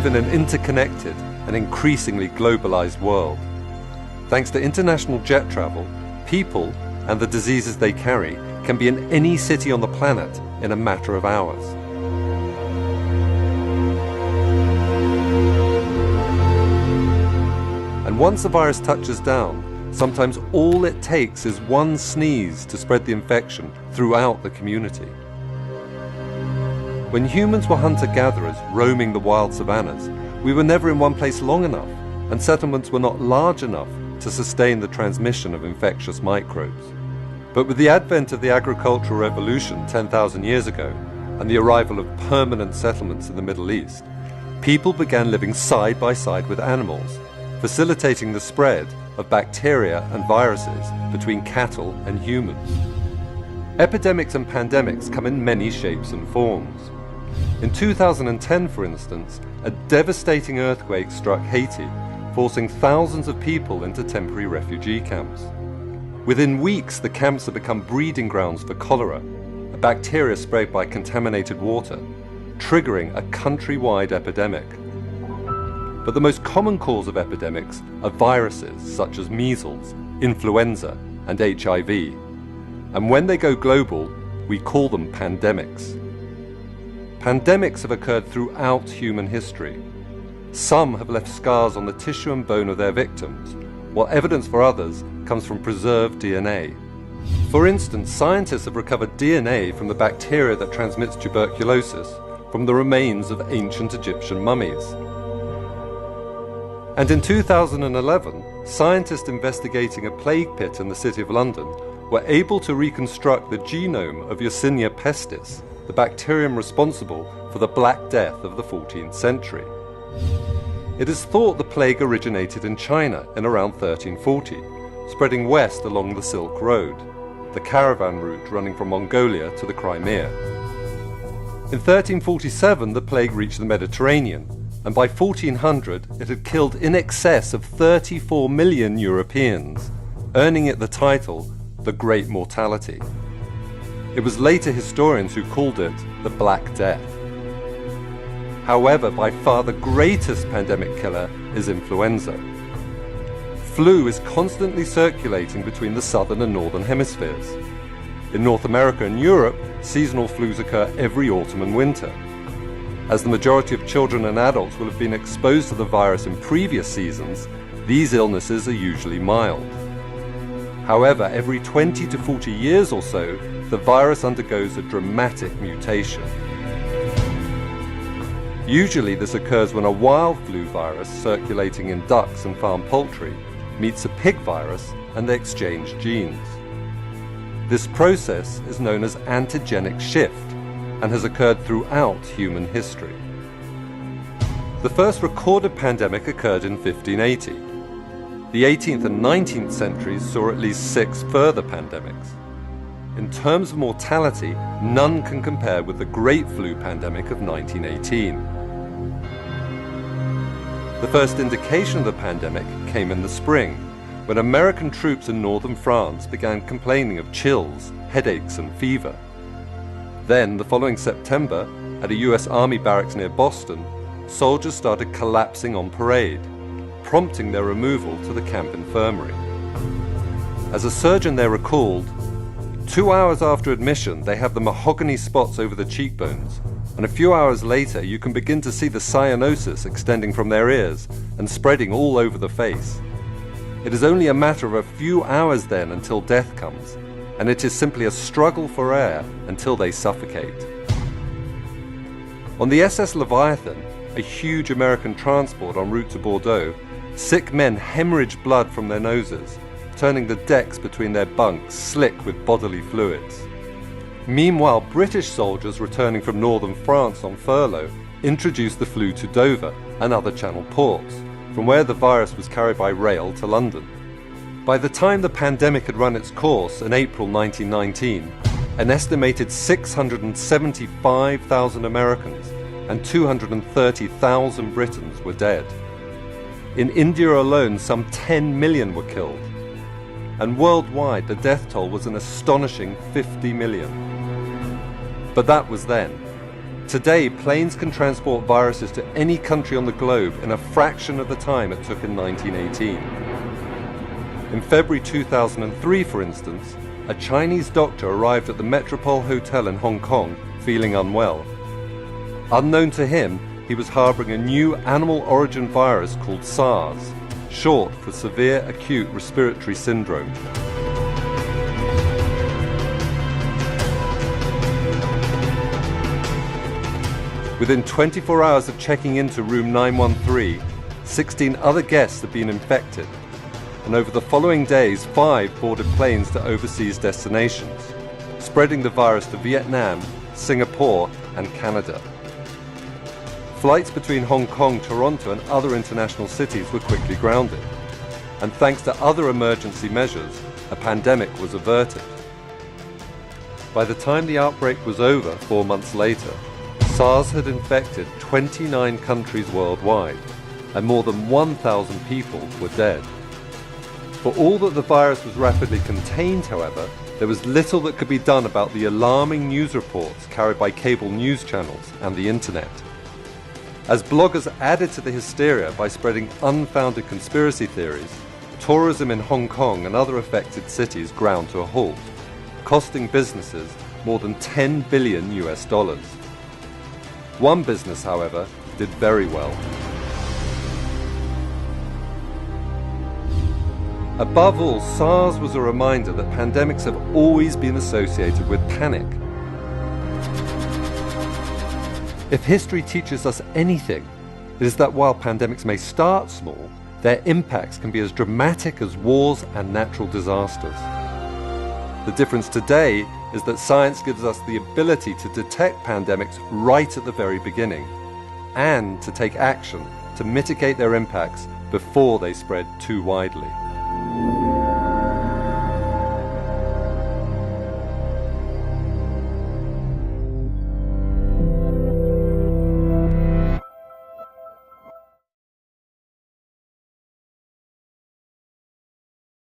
live in an interconnected and increasingly globalized world. Thanks to international jet travel, people and the diseases they carry can be in any city on the planet in a matter of hours. And once the virus touches down, sometimes all it takes is one sneeze to spread the infection throughout the community. When humans were hunter-gatherers roaming the wild savannas, we were never in one place long enough, and settlements were not large enough to sustain the transmission of infectious microbes. But with the advent of the agricultural revolution 10,000 years ago, and the arrival of permanent settlements in the Middle East, people began living side by side with animals, facilitating the spread of bacteria and viruses between cattle and humans. Epidemics and pandemics come in many shapes and forms. In 2010, for instance, a devastating earthquake struck Haiti, forcing thousands of people into temporary refugee camps. Within weeks, the camps had become breeding grounds for cholera, a bacteria spread by contaminated water, triggering a countrywide epidemic. But the most common cause of epidemics are viruses such as measles, influenza, and HIV. And when they go global, we call them pandemics. Pandemics have occurred throughout human history. Some have left scars on the tissue and bone of their victims, while evidence for others comes from preserved DNA. For instance, scientists have recovered DNA from the bacteria that transmits tuberculosis from the remains of ancient Egyptian mummies. And in 2011, scientists investigating a plague pit in the City of London were able to reconstruct the genome of Yersinia pestis, the bacterium responsible for the Black Death of the 14th century. It is thought the plague originated in China in around 1340, spreading west along the Silk Road, the caravan route running from Mongolia to the Crimea. In 1347, the plague reached the Mediterranean, and by 1400 it had killed in excess of 34 million Europeans, earning it the title, the Great Mortality. It was later historians who called it the Black Death. However, by far the greatest pandemic killer is influenza. Flu is constantly circulating between the southern and northern hemispheres. In North America and Europe, seasonal flus occur every autumn and winter. As the majority of children and adults will have been exposed to the virus in previous seasons, these illnesses are usually mild. However, every 20 to 40 years or so, the virus undergoes a dramatic mutation. Usually this occurs when a wild flu virus circulating in ducks and farm poultry meets a pig virus and they exchange genes. This process is known as antigenic shift and has occurred throughout human history. The first recorded pandemic occurred in 1580. The 18th and 19th centuries saw at least 6 further pandemics. In terms of mortality, none can compare with the Great Flu pandemic of 1918. The first indication of the pandemic came in the spring, when American troops in northern France began complaining of chills, headaches, and fever. Then, the following September, at a US Army barracks near Boston, soldiers started collapsing on parade, prompting their removal to the camp infirmary. As a surgeon there recalled, 2 hours after admission, they have the mahogany spots over the cheekbones, and a few hours later you can begin to see the cyanosis extending from their ears and spreading all over the face. It is only a matter of a few hours then until death comes, and it is simply a struggle for air until they suffocate. On the SS Leviathan, a huge American transport en route to Bordeaux, sick men hemorrhaged blood from their noses, turning the decks between their bunks slick with bodily fluids. Meanwhile, British soldiers returning from northern France on furlough introduced the flu to Dover and other Channel ports, from where the virus was carried by rail to London. By the time the pandemic had run its course in April 1919, an estimated 675,000 Americans and 230,000 Britons were dead. In India alone, some 10 million were killed. And worldwide, the death toll was an astonishing 50 million. But that was then. Today, planes can transport viruses to any country on the globe in a fraction of the time it took in 1918. In February 2003, for instance, a Chinese doctor arrived at the Metropole Hotel in Hong Kong feeling unwell. Unknown to him, he was harboring a new animal origin virus called SARS, short for Severe Acute Respiratory Syndrome. Within 24 hours of checking into room 913, 16 other guests had been infected, and over the following days, 5 boarded planes to overseas destinations, spreading the virus to Vietnam, Singapore, and Canada. Flights between Hong Kong, Toronto, and other international cities were quickly grounded, and thanks to other emergency measures, a pandemic was averted. By the time the outbreak was over 4 months later, SARS had infected 29 countries worldwide, and more than 1,000 people were dead. For all that the virus was rapidly contained, however, there was little that could be done about the alarming news reports carried by cable news channels and the internet. As bloggers added to the hysteria by spreading unfounded conspiracy theories, tourism in Hong Kong and other affected cities ground to a halt, costing businesses more than $10 billion. One business, however, did very well. Above all, SARS was a reminder that pandemics have always been associated with panic. If history teaches us anything, it is that while pandemics may start small, their impacts can be as dramatic as wars and natural disasters. The difference today is that science gives us the ability to detect pandemics right at the very beginning, and to take action to mitigate their impacts before they spread too widely.